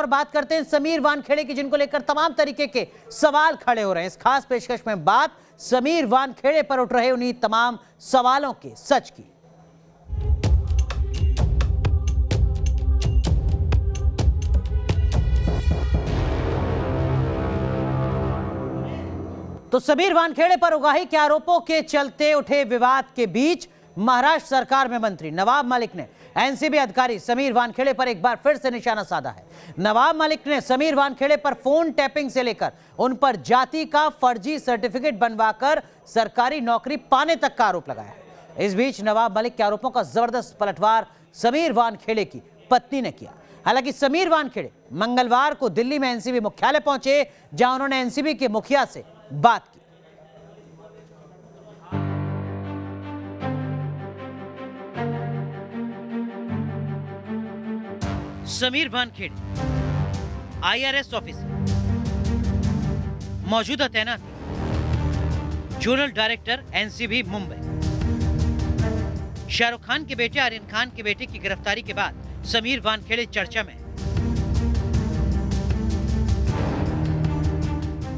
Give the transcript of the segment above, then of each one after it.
बात करते हैं समीर वानखेड़े की, जिनको लेकर तमाम तरीके के सवाल खड़े हो रहे हैं। इस खास पेशकश में बात समीर वानखेड़े पर उठ रहे उन्हीं तमाम सवालों के सच की। तो समीर वानखेड़े पर उगाही के आरोपों के चलते उठे विवाद के बीच महाराष्ट्र सरकार में मंत्री नवाब मलिक ने एनसीबी अधिकारी समीर वानखेड़े पर एक बार फिर से निशाना साधा है। नवाब मलिक ने समीर वानखेड़े पर फोन टैपिंग से लेकर उन पर जाति का फर्जी सर्टिफिकेट बनवाकर सरकारी नौकरी पाने तक का आरोप लगाया है। इस बीच नवाब मलिक के आरोपों का जबरदस्त पलटवार समीर वानखेड़े की पत्नी ने किया। हालांकि समीर वानखेड़े मंगलवार को दिल्ली में एनसीबी मुख्यालय पहुंचे, जहां उन्होंने एनसीबी के मुखिया से बात की। समीर वानखेड़े आईआरएस ऑफिसर, मौजूदा तैनाती zonal director NCB Mumbai. Shahrukh Khan के बेटे आर्यन खान के बेटे की गिरफ्तारी के बाद समीर वानखेड़े चर्चा में।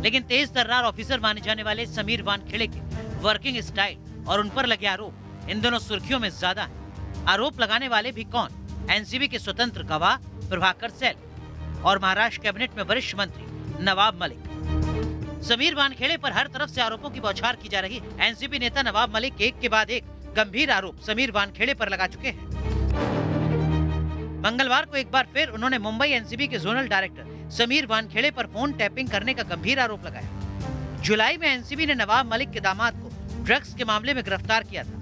लेकिन तेज तर्रार ऑफिसर माने जाने वाले समीर वानखेड़े के वर्किंग स्टाइल और उन पर लगे आरोप इन दोनों सुर्खियों में ज्यादा हैं। आरोप लगाने वाले भी कौन? एनसीबी के स्वतंत्र गवाह प्रभाकर सैल और महाराष्ट्र कैबिनेट में वरिष्ठ मंत्री नवाब मलिक। समीर वानखेड़े पर हर तरफ से आरोपों की बौछार की जा रही है। एनसीबी नेता नवाब मलिक एक के बाद एक गंभीर आरोप समीर वानखेड़े पर लगा चुके हैं। मंगलवार को एक बार फिर उन्होंने मुंबई एनसीबी के जोनल डायरेक्टर समीर वानखेड़े पर फोन टैपिंग करने का गंभीर आरोप लगाया। जुलाई में एनसीबी ने नवाब मलिक के दामाद को ड्रग्स के मामले में गिरफ्तार किया था।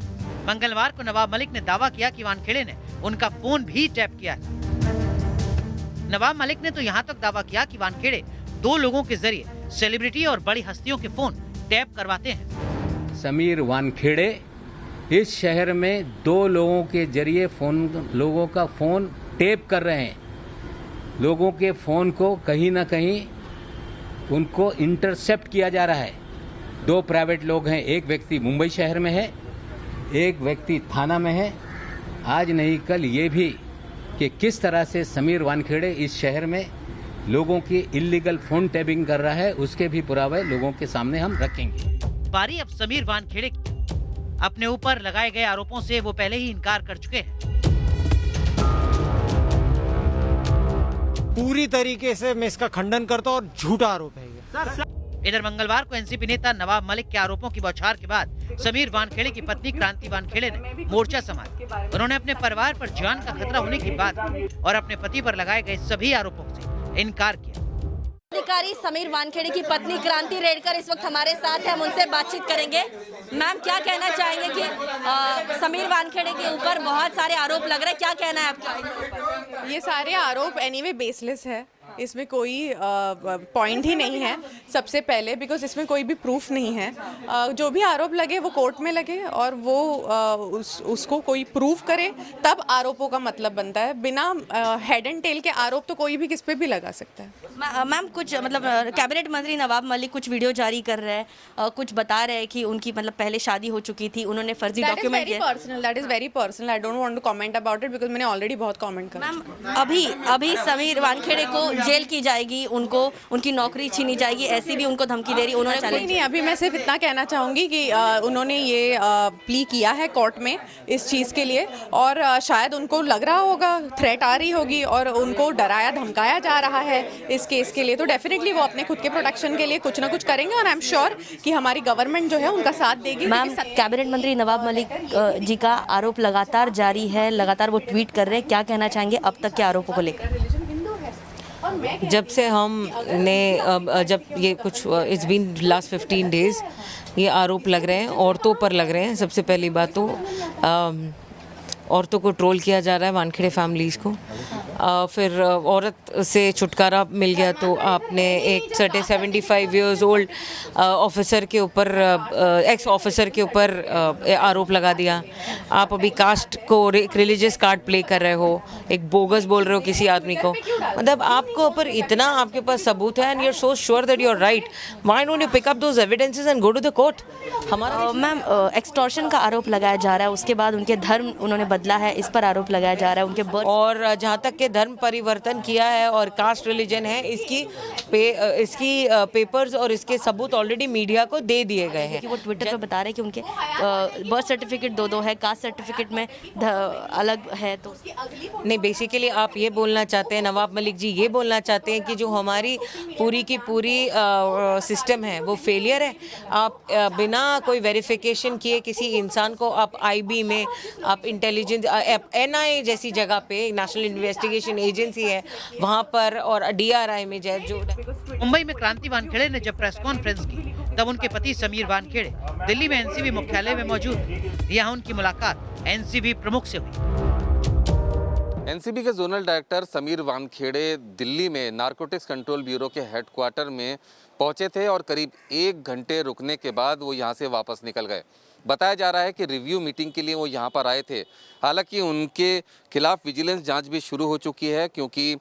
मंगलवार को नवाब मलिक ने दावा किया कि वानखेड़े ने उनका फोन भी टैप किया था। नवाब मलिक ने तो यहां तक दावा किया कि वानखेड़े 2 लोगों के जरिए सेलिब्रिटी और बड़ी हस्तियों के फोन टैप करवाते हैं। समीर वानखेड़े इस शहर में 2 लोगों के जरिए लोगों का फोन टैप कर रहे हैं। लोगों के फोन को कहीं ना कहीं उनको इंटरसेप्ट किया जा रहा है। 2 प्राइवेट लोग हैं, एक व्यक्ति मुंबई शहर में है, एक व्यक्ति थाना में है। आज नहीं कल ये भी कि किस तरह से समीर वानखेड़े इस शहर में लोगों की इल्लीगल फोन टैपिंग कर रहा है, उसके भी पुरावे लोगों के सामने हम रखेंगे। बारी अब समीर वानखेड़े की। अपने ऊपर लगाए गए आरोपों से वो पहले ही इनकार कर चुके हैं। पूरी तरीके से मैं इसका खंडन करता हूं और झूठा आरोप है ये। इधर मंगलवार को एनसीबी नेता नवाब मलिक के आरोपों की बौछार के बाद समीर वानखेड़े की पत्नी क्रांति वानखेड़े ने मोर्चा संभाला। उन्होंने अपने परिवार पर जान का खतरा होने की बात और अपने पति पर लगाए गए सभी आरोपों से इनकार किया। अधिकारी समीर वानखेड़े की पत्नी क्रांति रेडकर इस वक्त हमारे साथ है, हम उनसे बातचीत करेंगे। मैम, क्या कहना चाहेंगे कि समीर वानखेड़े के ऊपर बहुत सारे आरोप लग रहे हैं, क्या कहना है आपका? ये सारे आरोप एनीवे बेसलेस है, इसमें कोई पॉइंट ही नहीं है। सबसे पहले बिकॉज इसमें कोई भी प्रूफ नहीं है। जो भी आरोप लगे वो कोर्ट में लगे और वो उसको कोई प्रूफ करे, तब आरोपों का मतलब बनता है। बिना हेड एंड टेल के आरोप तो कोई भी किस पे भी लगा सकता है। मैम, कुछ मतलब कैबिनेट मंत्री नवाब मलिक कुछ वीडियो जारी कर रहे हैं, कुछ बता रहे हैं कि उनकी मतलब पहले शादी हो चुकी थी, उन्होंने फर्जी डॉक्यूमेंट दिए। That is very personal, I don't want to comment about it because मैंने ऑलरेडी बहुत कमेंट करा। मैम, अभी समीर वानखेड़े को जेल की जाएगी, उनको उनकी नौकरी छीनी जाएगी, ऐसी भी उनको धमकी दे रही उन्होंने चैलेंज। नहीं, अभी मैं सिर्फ इतना कहना चाहूँगी कि उन्होंने ये प्ली किया है कोर्ट में इस चीज़ के लिए, और शायद उनको लग रहा होगा, थ्रेट आ रही होगी और उनको डराया धमकाया जा रहा है इस केस के लिए। तो डेफिनेटली वो अपने खुद के प्रोटेक्शन के लिए कुछ ना कुछ करेंगे और आई एम श्योर कि हमारी गवर्नमेंट जो है उनका साथ देगी। मैम, कैबिनेट मंत्री नवाब मलिक जी का आरोप लगातार जारी है, लगातार वो ट्वीट कर रहे हैं, क्या कहना चाहेंगे अब तक के आरोपों को लेकर? जब से जब ये कुछ इट्स बीन लास्ट 15 डेज ये आरोप लग रहे हैं, औरतों पर लग रहे हैं। सबसे पहली बात तो औरतों को ट्रोल किया जा रहा है, वानखेड़े फैमिलीज़ को। फिर औरत से छुटकारा मिल गया तो आपने एक 75 इयर्स ओल्ड ऑफिसर के ऊपर, एक्स ऑफिसर के ऊपर आरोप लगा दिया। आप अभी कास्ट को एक रिलीजियस कार्ड प्ले कर रहे हो, एक बोगस बोल रहे हो किसी आदमी को। मतलब आपको ऊपर इतना आपके पास सबूत है and you are so sure that you are right, why don't you pick up those evidences and go to the court? हमारा मैम, एक्सटॉर्शन का आरोप लगाया जा रहा है, उसके बाद उनके धर्म उन्होंने बदला है, इस पर आरोप लगाया जा रहा है। उनके बर्थ और जहाँ तक के धर्म परिवर्तन किया है और कास्ट रिलीजन है, इसकी पेपर्स और इसके सबूत ऑलरेडी मीडिया को दे दिए गए हैं। कि वो ट्विटर पर बता रहे हैं कि उनके बर्थ सर्टिफिकेट दो है, कास्ट सर्टिफिकेट में अलग है। तो नहीं, बेसिकली आप ये बोलना चाहते हैं, नवाब मलिक जी ये बोलना चाहते हैं कि जो हमारी पूरी की पूरी सिस्टम है वो फेलियर है। आप बिना कोई वेरिफिकेशन किए किसी इंसान को आप आईबी में, आप इंटेलिजेंस एनआईए जैसी जगह पे, नेशनल इन्वेस्टिगेशन एजेंसी है वहाँ पर, और डीआरआई में जो मुंबई में क्रांति वानखेड़े ने जब प्रेस कॉन्फ्रेंस की तब उनके पति समीर वानखेड़े दिल्ली में एनसीबी मुख्यालय में मौजूद थे। यहाँ उनकी मुलाकात एनसीबी प्रमुख से हुई। एनसीबी के जोनल डायरेक्टर समीर वानखेड़े दिल्ली में नारकोटिक्स कंट्रोल ब्यूरो के हेडक्वार्टर में पहुंचे थे और करीब 1 घंटे रुकने के बाद वो यहां से वापस निकल गए। बताया जा रहा है कि रिव्यू मीटिंग के लिए वो यहां पर आए थे। हालांकि उनके खिलाफ विजिलेंस जांच भी शुरू हो चुकी है, क्योंकि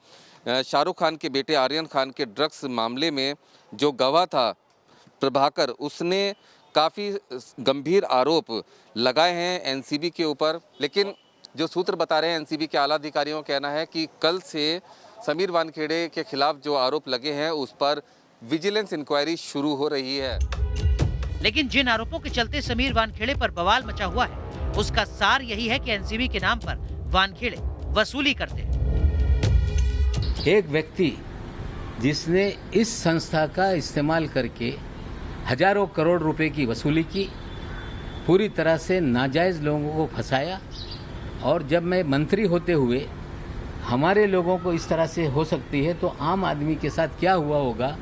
शाहरुख खान के बेटे आर्यन खान के ड्रग्स मामले में जो गवाह था प्रभाकर, उसने काफ़ी गंभीर आरोप लगाए हैं एनसीबी के ऊपर। लेकिन जो सूत्र बता रहे हैं एनसीबी के आला अधिकारियों का कहना है कि कल से समीर वानखेड़े के खिलाफ जो आरोप लगे हैं उस पर विजिलेंस इंक्वायरी शुरू हो रही है। लेकिन जिन आरोपों के चलते समीर वानखेड़े पर बवाल मचा हुआ है, उसका सार यही है कि एनसीबी के नाम पर वानखेड़े वसूली करते हैं। एक व्यक्ति जिसने इस संस्था का इस्तेमाल करके हजारों करोड़ रुपए की वसूली की, पूरी तरह से नाजायज लोगों को फंसाया, और जब मैं मंत्री होते हुए हमारे लोगों को इस तरह से हो सकती है तो आम आदमी के साथ क्या हुआ होगा,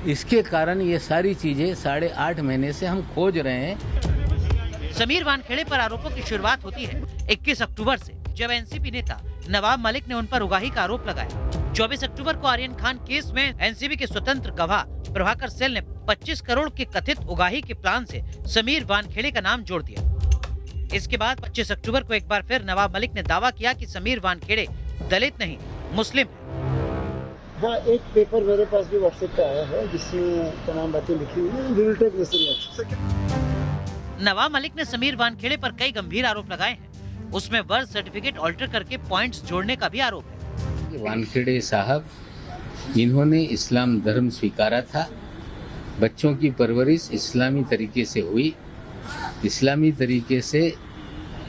इसके कारण ये सारी चीजें 8.5 महीने से हम खोज रहे हैं। समीर वानखेड़े पर आरोपों की शुरुआत होती है 21 अक्टूबर से, जब एनसीबी नेता नवाब मलिक ने उन पर उगाही का आरोप लगाया। 24 अक्टूबर को आर्यन खान केस में एनसीबी के स्वतंत्र गवाह प्रभाकर सेल ने 25 करोड़ के कथित उगाही के प्लान से समीर वानखेड़े का नाम जोड़ दिया। इसके बाद 25 अक्टूबर को एक बार फिर नवाब मलिक ने दावा किया कि समीर वानखेड़े दलित नहीं मुस्लिम है। हाँ, एक पेपर मेरे पास भी व्हाट्सएप पे आया है जिसमें तमाम बातें लिखी हुई हैं। We will take necessary action. Nawab Malik ने समीर वानखेड़े पर कई गंभीर आरोप लगाए हैं। उसमें बर्थ सर्टिफिकेट ऑल्टर करके पॉइंट्स जोड़ने का भी आरोप है। वानखेड़े साहब, इन्होंने इस्लाम धर्म स्वीकारा था, बच्चों की परवरिश इस्लामी तरीके से हुई, इस्लामी तरीके से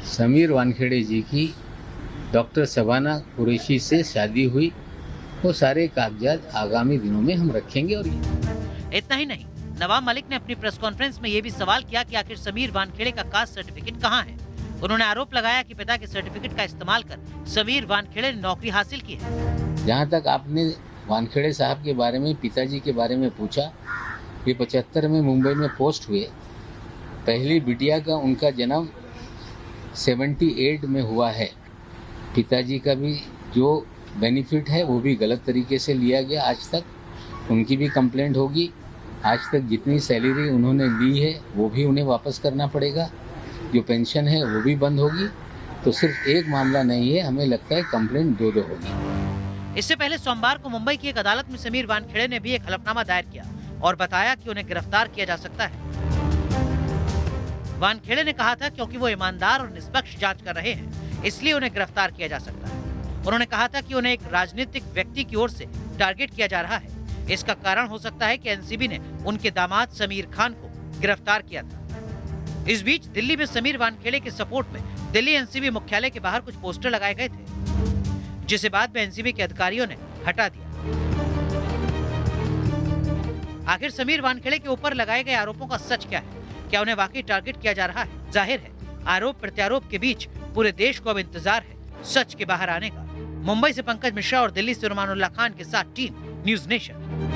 समीर वानखेड़े जी की डॉक्टर शबाना कुरैशी से शादी हुई। वो सारे कागजात आगामी दिनों में हम रखेंगे। और इतना ही नहीं, नवाब मलिक ने अपनी प्रेस कॉन्फ्रेंस में ये भी सवाल किया कि आखिर समीर वानखेड़े का कास्ट सर्टिफिकेट कहाँ है। उन्होंने आरोप लगाया कि पिता के सर्टिफिकेट का इस्तेमाल कर समीर वानखेड़े ने नौकरी हासिल की है। जहाँ तक आपने वानखेड़े साहब के बारे में, पिताजी के बारे में पूछा, ये 75 में मुंबई में पोस्ट हुए। पहली बिटिया का उनका जन्म 78 में हुआ है। पिताजी का भी जो बेनिफिट है वो भी गलत तरीके से लिया गया। आज तक उनकी भी कंप्लेंट होगी। आज तक जितनी सैलरी उन्होंने ली है वो भी उन्हें वापस करना पड़ेगा। जो पेंशन है वो भी बंद होगी। तो सिर्फ एक मामला नहीं है, हमें लगता है कंप्लेंट 2 होगी। इससे पहले सोमवार को मुंबई की एक अदालत में समीर वानखेड़े ने भी एक हलफनामा दायर किया और बताया कि उन्हें गिरफ्तार किया जा सकता है। वानखेड़े ने कहा था क्योंकि वो ईमानदार और निष्पक्ष जांच कर रहे हैं, इसलिए उन्हें गिरफ्तार किया जा सकता है। उन्होंने कहा था कि उन्हें एक राजनीतिक व्यक्ति की ओर से टारगेट किया जा रहा है। इसका कारण हो सकता है कि एनसीबी ने उनके दामाद समीर खान को गिरफ्तार किया था। इस बीच दिल्ली में समीर वानखेड़े के सपोर्ट में दिल्ली एनसीबी मुख्यालय के बाहर कुछ पोस्टर लगाए गए थे, जिसे बाद में एनसीबी के अधिकारियों ने हटा दिया। आखिर समीर वानखेड़े के ऊपर लगाए गए आरोपों का सच क्या है? क्या उन्हें वाकई टारगेट किया जा रहा है? जाहिर है आरोप प्रत्यारोप के बीच पूरे देश को अब इंतजार है सच के बाहर आने का। मुंबई से पंकज मिश्रा और दिल्ली से रुमानुल्लाह खान के साथ टीम न्यूज़ नेशन।